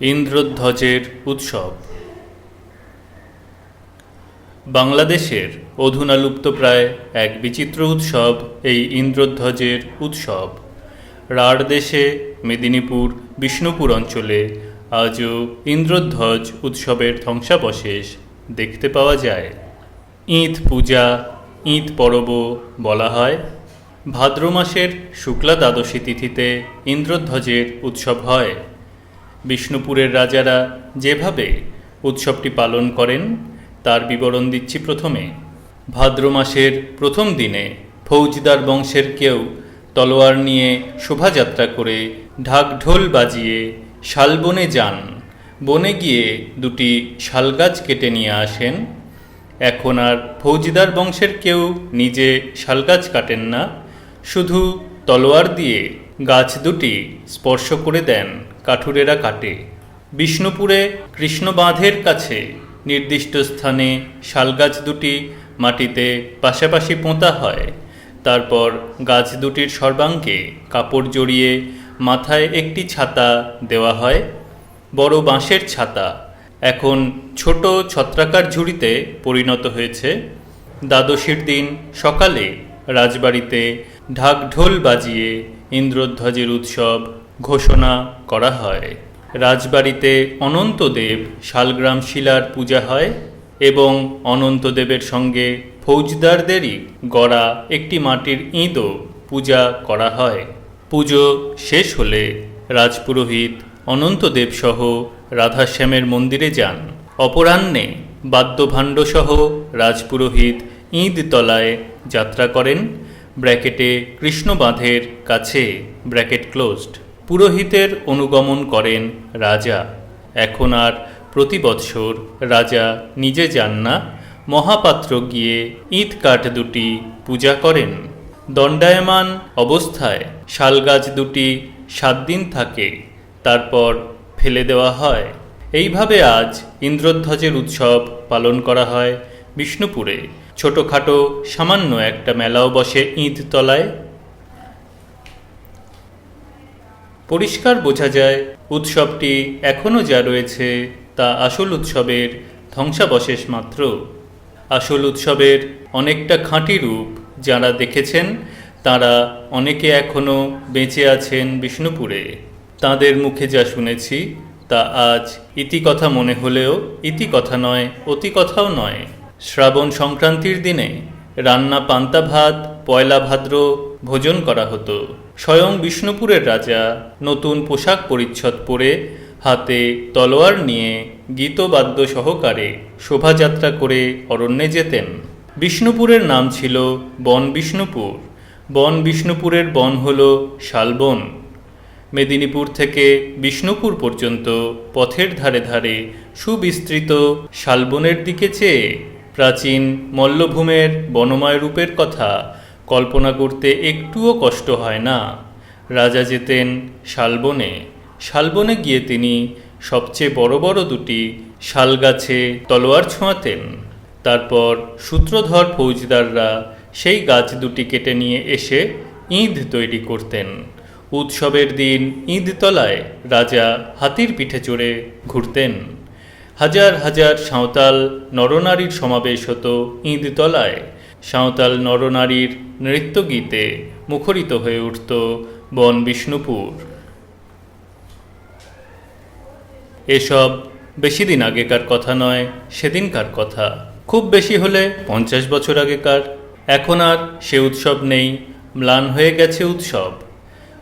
ইন্দ্রধ্বজের উৎসব। বাংলাদেশের অধুনা লুপ্তপ্রায় এক বিচিত্র উৎসব এই ইন্দ্রধ্বজের উৎসব। রাঢ় দেশে মেদিনীপুর বিষ্ণুপুর অঞ্চলে আজও ইন্দ্রধ্বজ উৎসবের ধ্বংসাবশেষ দেখতে পাওয়া যায়। ঈদ পূজা, ঈদ পরবও বলা হয়। ভাদ্র মাসের শুক্লা দ্বাদশী তিথিতে ইন্দ্রধ্বজের উৎসব হয়। বিষ্ণুপুরের রাজারা যেভাবে উৎসবটি পালন করেন তার বিবরণ দিচ্ছি প্রথমে। ভাদ্র মাসের প্রথম দিনে ফৌজদার বংশের কেউ তলোয়ার নিয়ে শোভাযাত্রা করে ঢাকঢোল বাজিয়ে শালবনে যান। বনে গিয়ে দুটি শালগাছ কেটে নিয়ে আসেন। এখন আর ফৌজদার বংশের কেউ নিজে শালগাছ কাটেন না, শুধু তলোয়ার দিয়ে গাছ দুটি স্পর্শ করে দেন, কাঠুরেরা কাটে। বিষ্ণুপুরে কৃষ্ণ বাঁধের কাছে নির্দিষ্ট স্থানে শালগাছ দুটি মাটিতে পাশাপাশি পোঁতা হয়। তারপর গাছ দুটির সর্বাঙ্গে কাপড় জড়িয়ে মাথায় একটি ছাতা দেওয়া হয়, বড় বাঁশের ছাতা। এখন ছোট ছত্রাকার ঝুড়িতে পরিণত হয়েছে। দ্বাদশীর দিন সকালে রাজবাড়িতে ঢাকঢোল বাজিয়ে ইন্দ্রধ্বজের উৎসব ঘোষণা করা হয়। রাজবাড়িতে অনন্তদেব শালগ্রাম শিলার পূজা হয় এবং অনন্তদেবের সঙ্গে ফৌজদারদেরই গড়া একটি মাটির ইঁদও পূজা করা হয়। পুজো শেষ হলে রাজপুরোহিত অনন্তদেব সহ রাধাশ্যামের মন্দিরে যান। অপরাহ্নে বাদ্যভাণ্ডসহ রাজপুরোহিত ঈদতলায় যাত্রা করেন, ব্র্যাকেটে কৃষ্ণ বাঁধের কাছে ব্র্যাকেট ক্লোজড। পুরোহিতের অনুগমন করেন রাজা। এখন আর প্রতি বৎসর রাজা নিজে যান না, মহাপাত্র গিয়ে ঈদ কাঠ দুটি পূজা করেন। দণ্ডায়মান অবস্থায় শালগাছ দুটি 7 দিন থাকে, তারপর ফেলে দেওয়া হয়। এইভাবে আজ ইন্দ্রধ্বজের উৎসব পালন করা হয় বিষ্ণুপুরে। ছোটোখাটো সামান্য একটা মেলাও বসে ঈদতলায়। পরিষ্কার বোঝা যায় উৎসবটি এখনও যা রয়েছে তা আসল উৎসবের ধ্বংসাবশেষ মাত্র। আসল উৎসবের অনেকটা খাঁটি রূপ যাঁরা দেখেছেন তাঁরা অনেকে এখনও বেঁচে আছেন বিষ্ণুপুরে। তাঁদের মুখে যা শুনেছি তা আজ ইতিকথা মনে হলেও ইতিকথা নয়, অতিকথাও নয়। শ্রাবণ সংক্রান্তির দিনে রান্না পান্তা ভাত, পয়লা ভাদ্র ভোজন করা হতো। স্বয়ং বিষ্ণুপুরের রাজা নতুন পোশাক পরিচ্ছদ পরে হাতে তলোয়ার নিয়ে গীতবাদ্য সহকারে শোভাযাত্রা করে অরণ্যে যেতেন। বিষ্ণুপুরের নাম ছিল বন বিষ্ণুপুর। বন বিষ্ণুপুরের বন হল শালবন। মেদিনীপুর থেকে বিষ্ণুপুর পর্যন্ত পথের ধারে ধারে সুবিস্তৃত শালবনের দিকে চেয়ে প্রাচীন মল্লভূমের বনময় রূপের কথা কল্পনা করতে একটুও কষ্ট হয় না। রাজা যেতেন শালবনে। শালবনে গিয়ে তিনি সবচেয়ে বড় বড় দুটি শালগাছে তলোয়ার ছোঁয়াতেন। তারপর সূত্রধর ফৌজদাররা সেই গাছ দুটি কেটে নিয়ে এসে ঈদ তৈরি করতেন। উৎসবের দিন ঈদতলায় রাজা হাতির পিঠে চড়ে ঘুরতেন। হাজার হাজার সাঁওতাল নরনারীর সমাবেশ হতো ঈদতলায়। সাঁওতাল নরনারীর নৃত্যগীতে মুখরিত হয়ে উঠত বন বিষ্ণুপুর। এসব বেশি দিন আগেকার কথা নয়, সেদিনকার কথা। খুব বেশি হলে 50 বছর আগেকার। এখন আর সে উৎসব নেই, ম্লান হয়ে গেছে উৎসব।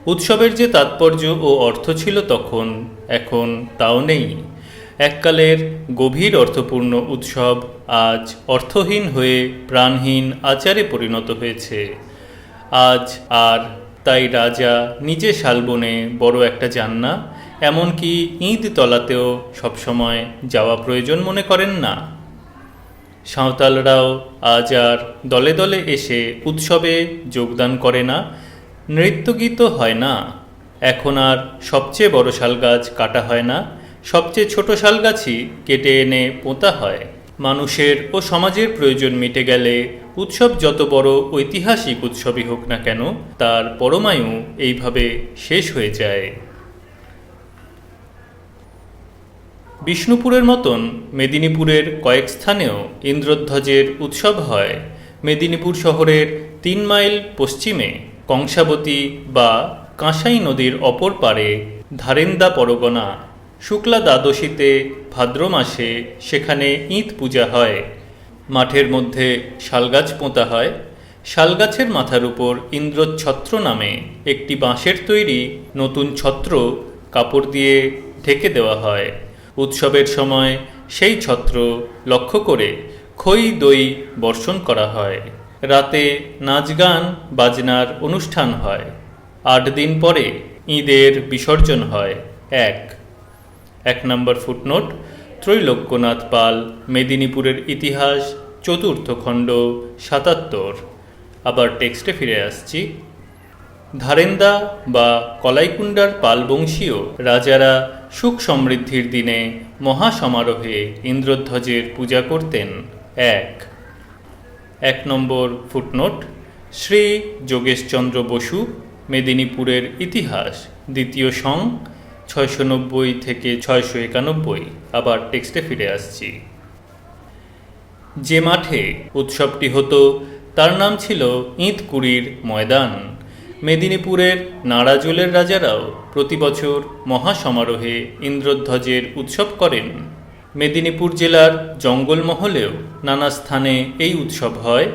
উৎসবের যে তাৎপর্য ও অর্থ ছিল তখন, এখন তাও নেই। এককালের গভীর অর্থপূর্ণ উৎসব আজ অর্থহীন হয়ে প্রাণহীন আচারে পরিণত হয়েছে। আজ আর তাই রাজা নিজে শালবনে বড় একটা যান না, এমনকি ঈদতলাতেও সবসময় যাওয়া প্রয়োজন মনে করেন না। সাঁওতালরাও আজ আর দলে দলে এসে উৎসবে যোগদান করে না, নৃত্যগীত হয় না। এখন আর সবচেয়ে বড় শালগাছ কাটা হয় না, সবচেয়ে ছোট শালগাছই কেটে এনে পোঁতা হয়। মানুষের ও সমাজের প্রয়োজন মিটে গেলে উৎসব যত বড় ঐতিহাসিক উৎসবই হোক না কেন, তার পরমায়ু এইভাবে শেষ হয়ে যায়। বিষ্ণুপুরের মতন মেদিনীপুরের কয়েক স্থানেও ইন্দ্রধ্বজের উৎসব হয়। মেদিনীপুর শহরের 3 মাইল পশ্চিমে কংসাবতী বা কাঁসাই নদীর অপর পারে ধারেন্দা পরগনা। শুক্লা দ্বাদশীতে ভাদ্র মাসে সেখানে ইঁত পূজা হয়। মাঠের মধ্যে শালগাছ পোঁতা হয়। শালগাছের মাথার উপর ইন্দ্রছত্র নামে একটি বাঁশের তৈরি নতুন ছত্র কাপড় দিয়ে ঢেকে দেওয়া হয়। উৎসবের সময় সেই ছত্র লক্ষ্য করে খই দই বর্ষণ করা হয়। রাতে নাচ গান বাজনার অনুষ্ঠান হয়। 8 দিন পরে ঈদের বিসর্জন হয়। 1 নম্বর ফুটনোট, ত্রৈলোক্যনাথ পাল, মেদিনীপুরের ইতিহাস, 4th খণ্ড, 77। আবার টেক্সটে ফিরে আসছি। ধারেন্দা বা কলাইকুণ্ডার পালবংশীয় রাজারা সুখ সমৃদ্ধির দিনে মহাসমারোহে ইন্দ্রধ্বজের পূজা করতেন। 1 নম্বর ফুটনোট, শ্রী যোগেশচন্দ্র বসু, মেদিনীপুরের ইতিহাস, 2য় সং, 690 থেকে 691। আবার টেক্সটে ফিরে আসছি। যে মাঠে উৎসবটি হতো তার নাম ছিল ইঁতকুড়ির ময়দান। মেদিনীপুরের নাড়াজোলের রাজারাও প্রতি বছর মহাসমারোহে ইন্দ্রধ্বজের উৎসব করেন। মেদিনীপুর জেলার জঙ্গলমহলেও নানা স্থানে এই উৎসব হয়।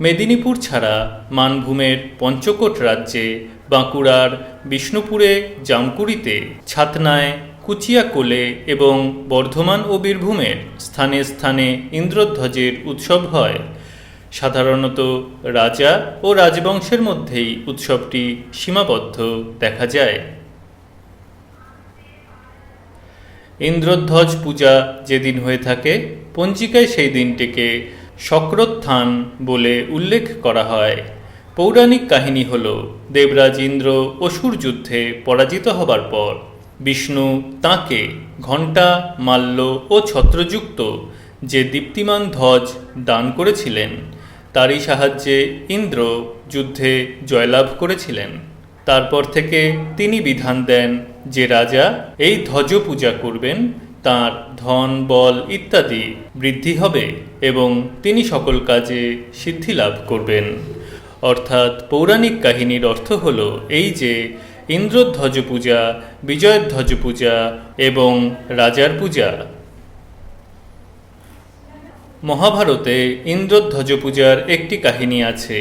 মেদিনীপুর ছাড়া মানভূমের পঞ্চকোট রাজ্যে বাঁকুড়ার বিষ্ণুপুরে, জামকুড়িতে, ছাতনায়, কুচিয়াকোলে এবং বর্ধমান ও বীরভূমের স্থানে স্থানে ইন্দ্রধ্বজের উৎসব হয়। সাধারণত রাজা ও রাজবংশের মধ্যেই উৎসবটি সীমাবদ্ধ দেখা যায়। ইন্দ্রধ্বজ পূজা যেদিন হয়ে থাকে পঞ্জিকায় সেই দিনটিকে শক্রোত্থান বলে উল্লেখ করা হয়। পৌরাণিক কাহিনী হল, দেবরাজ ইন্দ্র অসুর যুদ্ধে পরাজিত হবার পর বিষ্ণু তাঁকে ঘণ্টা, মাল্য ও ছত্রযুক্ত যে দীপ্তিমান ধ্বজ দান করেছিলেন, তারই সাহায্যে ইন্দ্র যুদ্ধে জয়লাভ করেছিলেন। তারপর থেকে তিনি বিধান দেন যে রাজা এই ধ্বজ পূজা করবেন তাঁর ধন, বল ইত্যাদি বৃদ্ধি হবে এবং তিনি সকল কাজে সিদ্ধি লাভ করবেন। অর্থাৎ পৌরাণিক কাহিনীর অর্থ হল এই যে ইন্দ্রধ্বজ পূজা, বিজয়ধ্বজ পূজা এবং রাজার পূজা। মহাভারতে ইন্দ্রধ্বজ পূজার একটি কাহিনী আছে।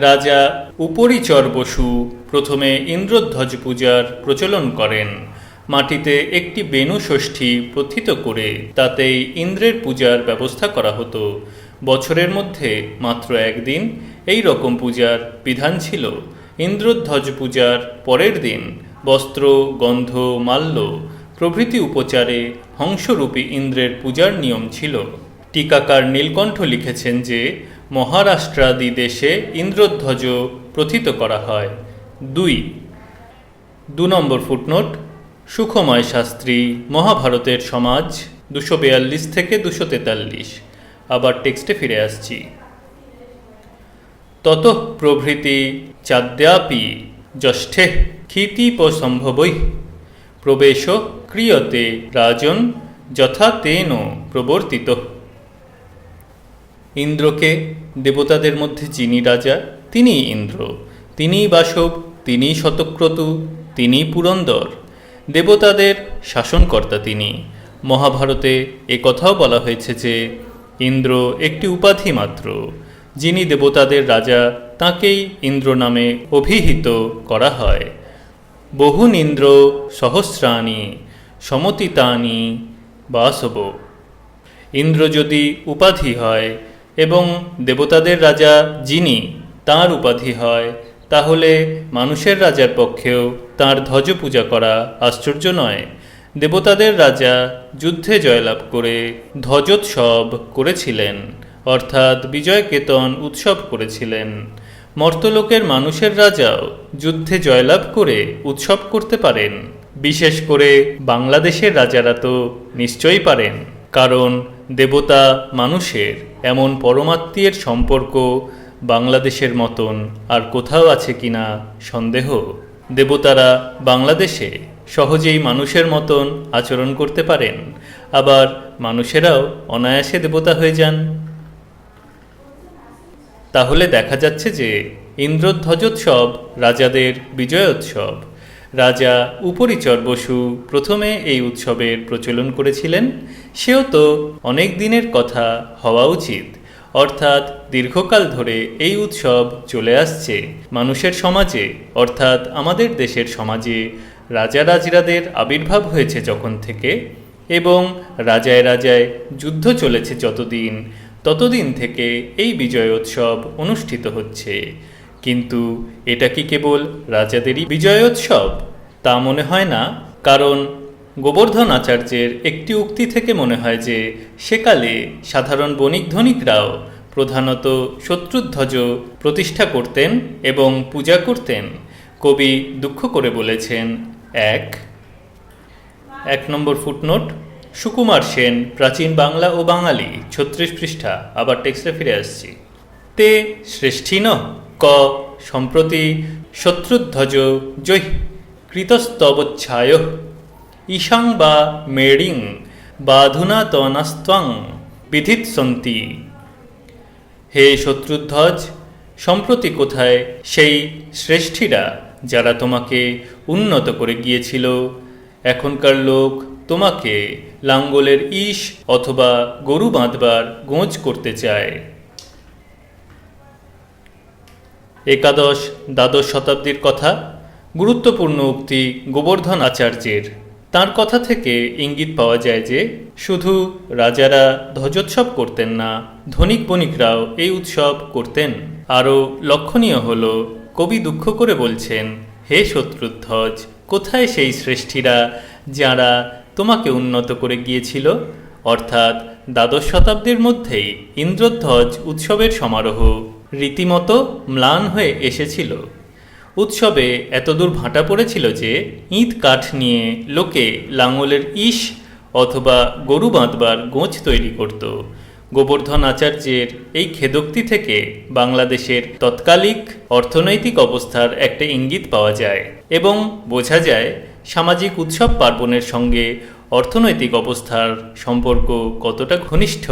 রাজা উপরিচর বসু প্রথমে ইন্দ্রধ্বজ পূজার প্রচলন করেন। মাটিতে একটি বেণু ষষ্ঠী প্রথিত করে তাতেই ইন্দ্রের পূজার ব্যবস্থা করা হতো। বছরের মধ্যে মাত্র একদিন এই রকম পূজার বিধান ছিল। ইন্দ্রধ্বজ পূজার পরের দিন বস্ত্র, গন্ধ, মাল্য প্রভৃতি উপচারে হংসরূপী ইন্দ্রের পূজার নিয়ম ছিল। টিকাকার নীলকণ্ঠ লিখেছেন যে মহারাষ্ট্রাদি দেশে ইন্দ্রধ্বজ প্রথিত করা হয়। 2 নম্বর ফুটনোট, সুখময় শাস্ত্রী, মহাভারতের সমাজ, 242 থেকে 243। আবার টেক্সটে ফিরে আসছি। তত প্রভৃতি চাদ্যাপি জ্যৈষ্ঠে ক্ষিতিপসম্ভবৈ প্রবেশ ক্রিয়তে রাজন যথা তেন প্রবর্তিত। ইন্দ্রকে, দেবতাদের মধ্যে যিনি রাজা তিনিই ইন্দ্র, তিনিই বাসব, তিনিই শতক্রতু, তিনিই পুরন্দর। দেবতাদের শাসনকর্তা তিনি। মহাভারতে একথাও বলা হয়েছে যে ইন্দ্র একটি উপাধি মাত্র। যিনি দেবতাদের রাজা তাঁকেই ইন্দ্র নামে অভিহিত করা হয়। বহুনিন্দ্র সহস্রাণি সমতিতানি বাসব। ইন্দ্র যদি উপাধি হয় এবং দেবতাদের রাজা যিনি তাঁর উপাধি হয়, তাহলে মানুষের রাজার পক্ষেও তাঁর ধ্বজ পূজা করা আশ্চর্য নয়। দেবতাদের রাজা যুদ্ধে জয়লাভ করে ধ্বজোৎসব করেছিলেন, অর্থাৎ বিজয়কেতন উৎসব করেছিলেন। মর্তলোকের মানুষের রাজাও যুদ্ধে জয়লাভ করে উৎসব করতে পারেন। বিশেষ করে বাংলাদেশের রাজারা তো নিশ্চয়ই পারেন, কারণ দেবতা মানুষের এমন পরমাত্মীয়ের সম্পর্ক বাংলাদেশের মতন আর কোথাও আছে কিনা সন্দেহ। দেবতারা বাংলাদেশে সহজেই মানুষের মতন আচরণ করতে পারেন, আবার মানুষেরাও অনায়াসে দেবতা হয়ে যান। তাহলে দেখা যাচ্ছে যে ইন্দ্রধ্বজোৎসব রাজাদের বিজয়োৎসব। রাজা উপরিচর বসু প্রথমে এই উৎসবের প্রচলন করেছিলেন। সেও তো অনেক দিনের কথা হওয়া উচিত, অর্থাৎ দীর্ঘকাল ধরে এই উৎসব চলে আসছে মানুষের সমাজে, অর্থাৎ আমাদের দেশের সমাজে রাজা রাজরাদের আবির্ভাব হয়েছে যখন থেকে, এবং রাজায় রাজায় যুদ্ধ চলেছে যতদিন, ততদিন থেকে এই বিজয়োৎসব অনুষ্ঠিত হচ্ছে। কিন্তু এটা কি কেবল রাজাদেরই বিজয়োৎসব? তা মনে হয় না, কারণ গোবর্ধন আচার্যের একটি উক্তি থেকে মনে হয় যে সেকালে সাধারণ বণিক ধনিকরাও প্রধানত শত্রুধ্বজ প্রতিষ্ঠা করতেন এবং পূজা করতেন। কবি দুঃখ করে বলেছেন, এক নম্বর ফুটনোট, সুকুমার সেন, প্রাচীন বাংলা ও বাঙালি, 36 পৃষ্ঠা। আবার টেক্সটে ফিরে আসছি। তে শ্রেষ্ঠীন ক সম্প্রতি শত্রুধ্বজ জৈ কৃতস্তবচ্ছায় ঈশাং বা মেডিং বাধুনা তনাস্ত্বাং বিধিৎসন্তি। হে শত্রুধ্বজ, সম্প্রতি কোথায় সেই শ্রেষ্ঠীরা যারা তোমাকে উন্নত করে গিয়েছিল? এখনকার লোক তোমাকে লাঙ্গলের ঈশ অথবা গরু বাঁধবার গোঁজ করতে চায়। একাদশ দ্বাদশ শতাব্দীর কথা, গুরুত্বপূর্ণ উক্তি গোবর্ধন আচার্যের। তার কথা থেকে ইঙ্গিত পাওয়া যায় যে শুধু রাজারা ধ্বজোৎসব করতেন না, ধনিক বণিকরাও এই উৎসব করতেন। আরও লক্ষণীয় হল, কবি দুঃখ করে বলছেন, হে শত্রুধ্বজ, কোথায় সেই শ্রেষ্ঠীরা যারা তোমাকে উন্নত করে গিয়েছিল? অর্থাৎ দ্বাদশ শতাব্দীর মধ্যেই ইন্দ্রধ্বজ উৎসবের সমারোহ রীতিমতো ম্লান হয়ে এসেছিল। উৎসবে এতদূর ভাঁটা পড়েছিল যে ইঁট কাঠ নিয়ে লোকে লাঙলের ঈশ অথবা গরু বাঁধবার গোঁজ তৈরি করত। গোবর্ধন আচার্যের এই খেদোক্তি থেকে বাংলাদেশের তৎকালিক অর্থনৈতিক অবস্থার একটা ইঙ্গিত পাওয়া যায় এবং বোঝা যায় সামাজিক উৎসব পার্বণের সঙ্গে অর্থনৈতিক অবস্থার সম্পর্ক কতটা ঘনিষ্ঠ।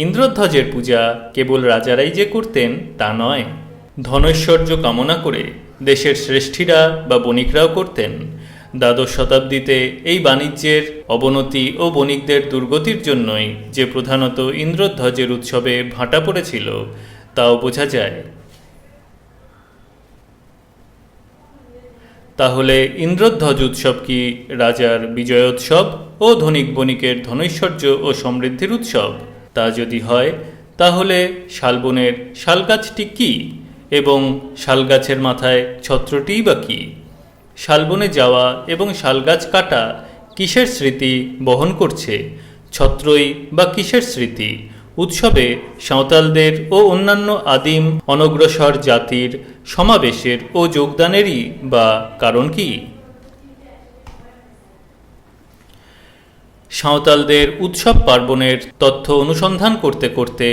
ইন্দ্রধ্বজের পূজা কেবল রাজারাই যে করতেন তা নয়, ধনৈশ্বর্য কামনা করে দেশের শ্রেষ্ঠীরা বা বণিকরাও করতেন। দ্বাদশ শতাব্দীতে এই বাণিজ্যের অবনতি ও বণিকদের দুর্গতির জন্যই যে প্রধানত ইন্দ্রধ্বজের উৎসবে ভাঁটা পড়েছিল তাও বোঝা যায়। তাহলে ইন্দ্রধ্বজ উৎসব কি রাজার বিজয়োৎসব ও ধনিক বণিকের ধনৈশ্বর্য ও সমৃদ্ধির উৎসব? তা যদি হয় তাহলে শালবনের শালগাছটি কি এবং শালগাছের মাথায় ছত্রটিই বা কী? শালবনে যাওয়া এবং শালগাছ কাটা কিসের স্মৃতি বহন করছে? ছত্রই বা কিসের স্মৃতি? উৎসবে সাঁওতালদের ও অন্যান্য আদিম অনগ্রসর জাতির সমাবেশের ও যোগদানেরই বা কারণ কি? সাঁওতালদের উৎসব পার্বণের তথ্য অনুসন্ধান করতে করতে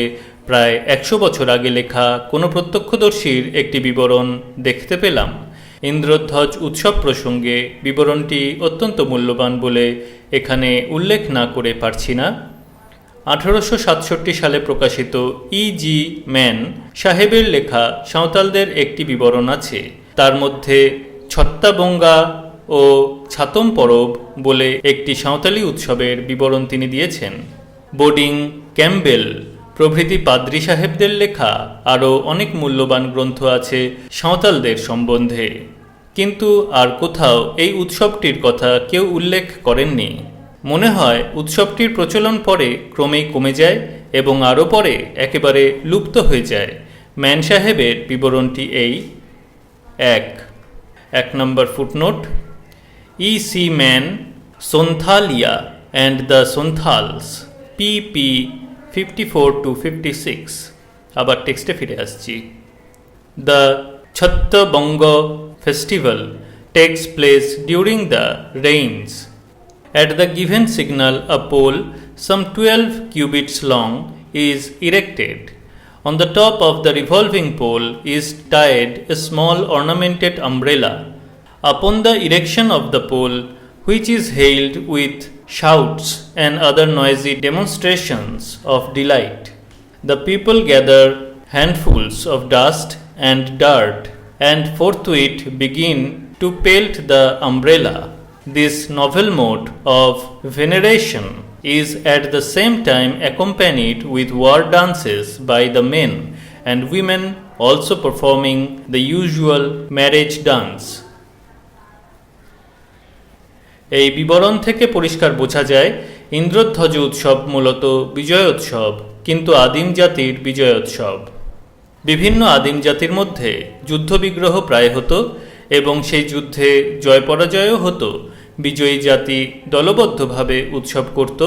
প্রায় 100 বছর আগে লেখা কোনো প্রত্যক্ষদর্শীর একটি বিবরণ দেখতে পেলাম। ইন্দ্রধ্বজ উৎসব প্রসঙ্গে বিবরণটি অত্যন্ত মূল্যবান বলে এখানে উল্লেখ না করে পারছি না। 1867 সালে প্রকাশিত ই.জি. ম্যান সাহেবের লেখা সাঁওতালদের একটি বিবরণ আছে। তার মধ্যে ছত্তাবঙ্গা ও ছাতম পরব বলে একটি সাঁওতালি উৎসবের বিবরণ তিনি দিয়েছেন। বোর্ডিং, ক্যাম্বেল প্রভৃতি পাদ্রী সাহেবদের লেখা আরও অনেক মূল্যবান গ্রন্থ আছে সাঁওতালদের সম্বন্ধে, কিন্তু আর কোথাও এই উৎসবটির কথা কেউ উল্লেখ করেননি। মনে হয় উৎসবটির প্রচলন পরে ক্রমেই কমে যায় এবং আরও পরে একেবারে লুপ্ত হয়ে যায়। ম্যান সাহেবের বিবরণটি এই: এক নম্বর footnote, E C. Man, Sonthalia and the Sonthals, pp 54-56। আবার টেক্সটে ফিরে আসছি। The Chhatabanga festival takes place during the rains. At the given signal, a pole some 12 cubits long is erected. On the top of the revolving pole is tied a small ornamented umbrella. Upon the erection of the pole, which is hailed with shouts and other noisy demonstrations of delight. The people gather handfuls of dust and dirt and forthwith begin to pelt the umbrella. This novel mode of veneration is at the same time accompanied with war dances by the men and women also performing the usual marriage dance. এই বিবরণ থেকে পরিষ্কার বোঝা যায় ইন্দ্রধ্বজ উৎসব মূলত বিজয়োৎসব, কিন্তু আদিম জাতির বিজয়োৎসব। বিভিন্ন আদিম জাতির মধ্যে যুদ্ধবিগ্রহ প্রায় হতো এবং সেই যুদ্ধে জয় পরাজয়ও হতো। বিজয়ী জাতি দলবদ্ধভাবে উৎসব করত।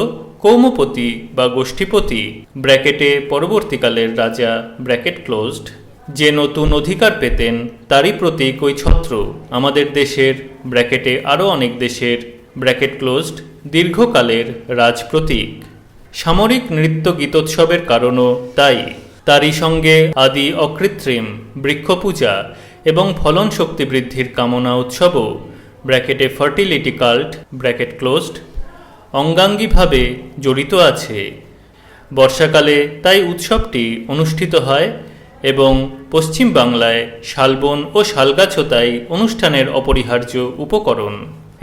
কৌমপতি বা গোষ্ঠীপতি ব্র্যাকেটে পরবর্তীকালের রাজা ব্র্যাকেট ক্লোজড যে নতুন অধিকার পেতেন তারই প্রতীক ওই ছত্র আমাদের দেশের ব্র্যাকেটে আরও অনেক দেশের ব্র্যাকেট ক্লোজড দীর্ঘকালের রাজপ্রতীক। সামরিক নৃত্য গীতোৎসবের কারণও তাই। তারই সঙ্গে আদি অকৃত্রিম বৃক্ষপূজা এবং ফলন শক্তি বৃদ্ধির কামনা উৎসবও ব্র্যাকেটে ফার্টিলিটি কাল্ট ব্র্যাকেট ক্লোজড অঙ্গাঙ্গিভাবে জড়িত আছে। বর্ষাকালে তাই উৎসবটি অনুষ্ঠিত হয় এবং পশ্চিম বাংলায় শালবন ও শালগাছও তাই অনুষ্ঠানের অপরিহার্য উপকরণ।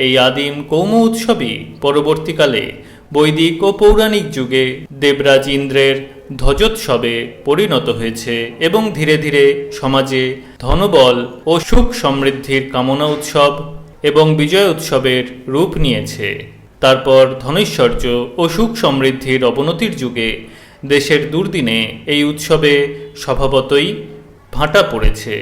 এই আদিম কৌম উৎসবই পরবর্তীকালে বৈদিক ও পৌরাণিক যুগে দেবরাজ ইন্দ্রের ধ্বজোৎসবে পরিণত হয়েছে এবং ধীরে ধীরে সমাজে ধনবল ও সুখ সমৃদ্ধির কামনা উৎসব এবং বিজয় উৎসবের রূপ নিয়েছে। তারপর ধনৈশ্বর্য ও সুখ সমৃদ্ধির অবনতির যুগে দেশের দুর্দিনে এই উৎসবে স্বভাবতই ভাঁটা পড়েছে।